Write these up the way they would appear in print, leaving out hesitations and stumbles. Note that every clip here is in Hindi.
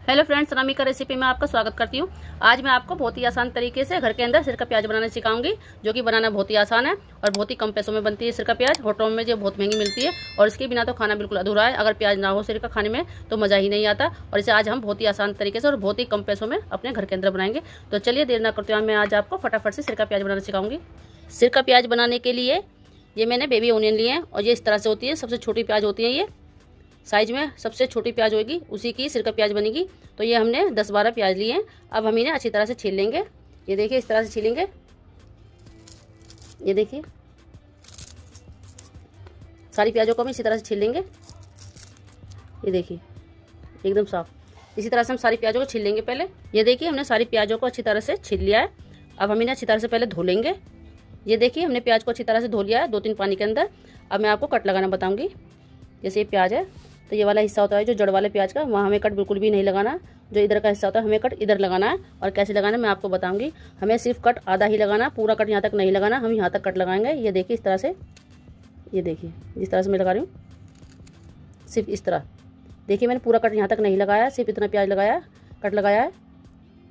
हेलो फ्रेंड्स, रमिका रेसिपी में आपका स्वागत करती हूँ। आज मैं आपको बहुत ही आसान तरीके से घर के अंदर सिरका प्याज बनाना सिखाऊंगी, जो कि बनाना बहुत ही आसान है और बहुत ही कम पैसों में बनती है। सिरका प्याज होटलों में जो बहुत महंगी मिलती है और इसके बिना तो खाना बिल्कुल अधूरा है। अगर प्याज ना हो सिरका खाने में तो मज़ा ही नहीं आता। और इसे आज हम बहुत ही आसान तरीके से और बहुत ही कम पैसों में अपने घर के अंदर बनाएंगे। तो चलिए देर ना करते हुए मैं आज आपको फटाफट से सिरका प्याज बनाना सिखाऊंगी। सिरका प्याज बनाने के लिए ये मैंने बेबी ओनियन लिए हैं और ये इस तरह से होती है, सबसे छोटी प्याज होती है। ये साइज में सबसे छोटी प्याज होगी, उसी की सिरका प्याज बनेगी। तो ये हमने 10-12 प्याज लिए हैं। अब हम इन्हें अच्छी तरह से छील लेंगे। ये देखिए इस तरह से छीलेंगे। ये देखिए सारी प्याजों को हम इसी तरह से छील लेंगे। ये देखिए एकदम साफ। इसी तरह से हम सारी प्याजों को छील लेंगे। पहले ये देखिए हमने सारी प्याजों को अच्छी तरह से छील लिया है। अब हम इन्हें अच्छी तरह से पहले धो लेंगे। ये देखिए हमने प्याज को अच्छी तरह से धो लिया है 2-3 पानी के अंदर। अब मैं आपको कट लगाना बताऊंगी। जैसे ये प्याज है तो ये वाला हिस्सा होता है जो जड़ वाले प्याज का, वहाँ हमें कट बिल्कुल भी नहीं लगाना। जो इधर का हिस्सा होता है हमें कट इधर लगाना है। और कैसे लगाना है मैं आपको बताऊंगी। हमें सिर्फ कट आधा ही लगाना, पूरा कट यहाँ तक नहीं लगाना। हम यहाँ तक कट लगाएंगे। ये देखिए इस तरह से, ये देखिए जिस तरह से मैं लगा रही हूँ, सिर्फ इस तरह। देखिए मैंने पूरा कट यहाँ तक नहीं लगाया, सिर्फ इतना प्याज लगाया, कट लगाया है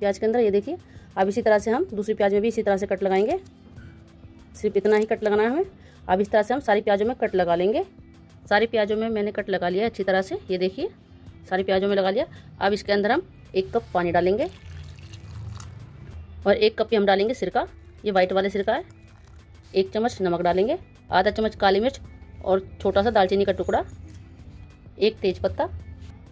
प्याज के अंदर। ये देखिए अब इसी तरह से हम दूसरी प्याज में भी इसी तरह से कट लगाएंगे। सिर्फ इतना ही कट लगाना है हमें। अब इस तरह से हम सारी प्याजों में कट लगा लेंगे। सारी प्याजों में मैंने कट लगा लिया अच्छी तरह से। ये देखिए सारी प्याजों में लगा लिया। अब इसके अंदर हम 1 कप पानी डालेंगे और 1 कप ही हम डालेंगे सिरका। ये वाइट वाले सिरका है। 1 चम्मच नमक डालेंगे, आधा चम्मच काली मिर्च और छोटा सा दालचीनी का टुकड़ा, 1 तेज़पत्ता,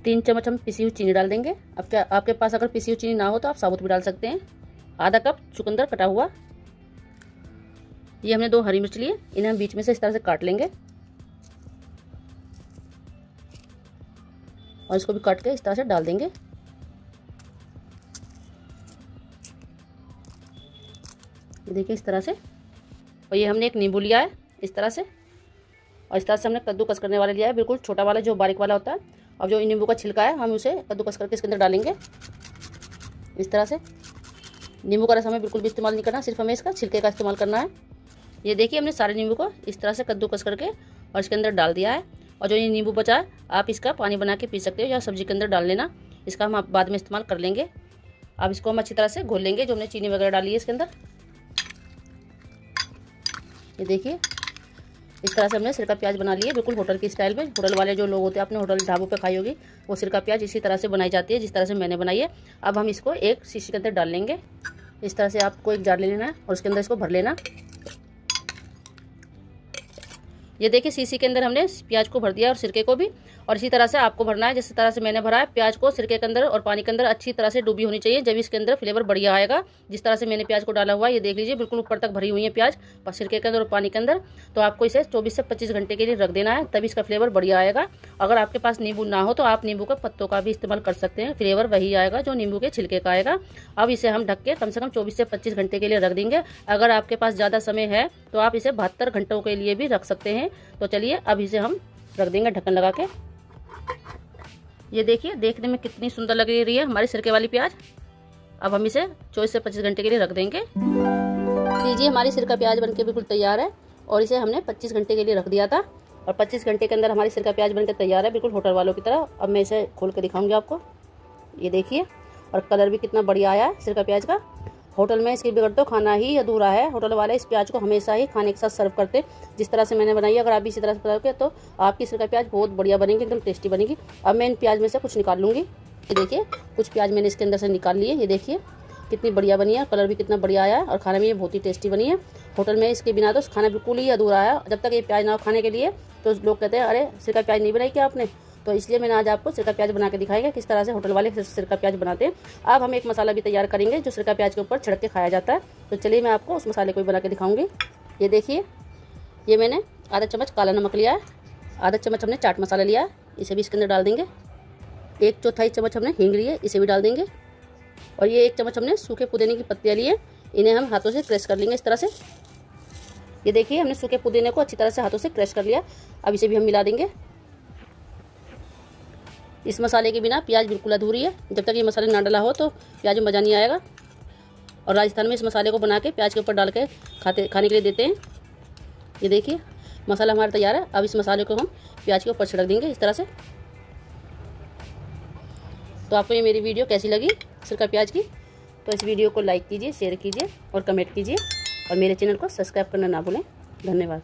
3 चम्मच हम पिसी हुई चीनी डाल देंगे। अब क्या आपके पास अगर पिसी हुई चीनी ना हो तो आप साबुत भी डाल सकते हैं। आधा कप चुकंदर कटा हुआ। ये हमने 2 हरी मिर्च लिए, इन्हें हम बीच में से इस तरह से काट लेंगे और इसको भी काट के इस तरह से डाल देंगे। ये देखिए इस तरह से। और ये हमने एक नींबू लिया है इस तरह से, और इस तरह से हमने कद्दूकस करने वाला लिया है, बिल्कुल छोटा वाला जो बारीक वाला होता है। अब जो नींबू का छिलका है हम उसे कद्दूकस करके इसके अंदर डालेंगे इस तरह से। नींबू का रस हमें बिल्कुल भी इस्तेमाल नहीं करना, सिर्फ हमें इसका छिलके का इस्तेमाल करना है। ये देखिए हमने सारे नींबू को इस तरह से कद्दूकस करके और इसके अंदर डाल दिया है। और जो ये नींबू बचा है आप इसका पानी बना के पी सकते हो या सब्जी के अंदर डाल लेना। इसका हम बाद में इस्तेमाल कर लेंगे। अब इसको हम अच्छी तरह से घोल लेंगे, जो हमने चीनी वगैरह डाली है इसके अंदर। ये देखिए इस तरह से हमने सिरका प्याज बना लिया, बिल्कुल होटल की स्टाइल में। होटल वाले जो लोग होते हैं, आपने होटल ढाबों पे खाई होगी, वो सिरका प्याज इसी तरह से बनाई जाती है जिस तरह से मैंने बनाई है। अब हम इसको एक शीशी के अंदर डाल लेंगे। इस तरह से आपको एक जार ले लेना है और उसके अंदर इसको भर लेना। ये देखिए शीशी के अंदर हमने प्याज को भर दिया और सिरके को भी, और इसी तरह से आपको भरना है जिस तरह से मैंने भरा है। प्याज को सिरके के अंदर और पानी के अंदर अच्छी तरह से डूबी होनी चाहिए, जब इसके अंदर फ्लेवर बढ़िया आएगा। जिस तरह से मैंने प्याज को डाला हुआ है, ये देख लीजिए बिल्कुल ऊपर तक भरी हुई है प्याज सिरके के अंदर और पानी के अंदर। तो आपको इसे 24 से 25 घंटे के लिए रख देना है, तभी इसका फ्लेवर बढ़िया आएगा। अगर आपके पास नींबू ना हो तो आप नींबू के पत्तों का भी इस्तेमाल कर सकते हैं, फ्लेवर वही आएगा जो नींबू के छिलके का आएगा। अब इसे हम ढक के कम से कम 24 से 25 घंटे के लिए रख देंगे। अगर आपके पास ज़्यादा समय है तो आप इसे 72 घंटों के लिए भी रख सकते हैं। तो चलिए अब इसे हम रख देंगे ढक्कन लगा के। ये देखिए देखने में कितनी सुंदर लग रही है हमारी सिरके वाली प्याज। अब हम इसे 24 से 25 घंटे के लिए रख देंगे। लीजिए हमारी सिरका प्याज बनके बिल्कुल तैयार है और इसे हमने 25 घंटे के लिए रख दिया था और 25 घंटे के अंदर हमारी सिरका प्याज बनके तैयार है, बिल्कुल होटल वालों की तरह। अब मैं इसे खोल के दिखाऊंगी आपको। ये देखिए, और कलर भी कितना बढ़िया आया है सिरका प्याज का। होटल में इसके बिगड़ तो खाना ही अधूरा है। होटल वाले इस प्याज को हमेशा ही खाने के साथ सर्व करते हैं जिस तरह से मैंने बनाई है। अगर आप भी इसी तरह से बनाओगे तो आपकी सिरका प्याज बहुत बढ़िया बनेगी, एकदम टेस्टी बनेगी। अब मैं इन प्याज में से कुछ निकाल लूँगी। ये देखिए कुछ प्याज मैंने इसके अंदर से निकाल लिए। ये देखिए कितनी बढ़िया बनी है, कलर भी कितना बढ़िया आया है और खाने में ये बहुत ही टेस्टी बनी है। होटल में इसके बिना तो खाना बिल्कुल ही अधूरा है। जब तक ये प्याज ना हो खाने के लिए तो लोग कहते हैं अरे सिरका प्याज नहीं बनाई क्या आपने। तो इसलिए मैंने आज आपको सिरका प्याज बना के दिखाएगा किस तरह से होटल वाले सिरका प्याज बनाते हैं। अब हम एक मसाला भी तैयार करेंगे जो सिरका प्याज के ऊपर छिड़क के खाया जाता है। तो चलिए मैं आपको उस मसाले को भी बना के दिखाऊंगी। ये देखिए ये मैंने आधा चम्मच काला नमक लिया है, आधा चम्मच हमने चाट मसाला लिया है, इसे भी इसके अंदर डाल देंगे। 1/4 चम्मच हमने हींग लिए, इसे भी डाल देंगे। और ये 1 चम्मच हमने सूखे पुदीने की पत्तियाँ लिए, इन्हें हम हाथों से क्रश कर लेंगे इस तरह से। ये देखिए हमने सूखे पुदीने को अच्छी तरह से हाथों से क्रश कर लिया। अब इसे भी हम मिला देंगे। इस मसाले के बिना प्याज बिल्कुल अधूरी है। जब तक ये मसाले ना डाला हो तो प्याज में मज़ा नहीं आएगा। और राजस्थान में इस मसाले को बना के प्याज के ऊपर डाल के खाने के लिए देते हैं। ये देखिए मसाला हमारा तैयार है। अब इस मसाले को हम प्याज के ऊपर छिड़क देंगे इस तरह से। तो आपको ये मेरी वीडियो कैसी लगी सिरका प्याज की, तो इस वीडियो को लाइक कीजिए, शेयर कीजिए और कमेंट कीजिए और मेरे चैनल को सब्सक्राइब करना ना भूलें। धन्यवाद।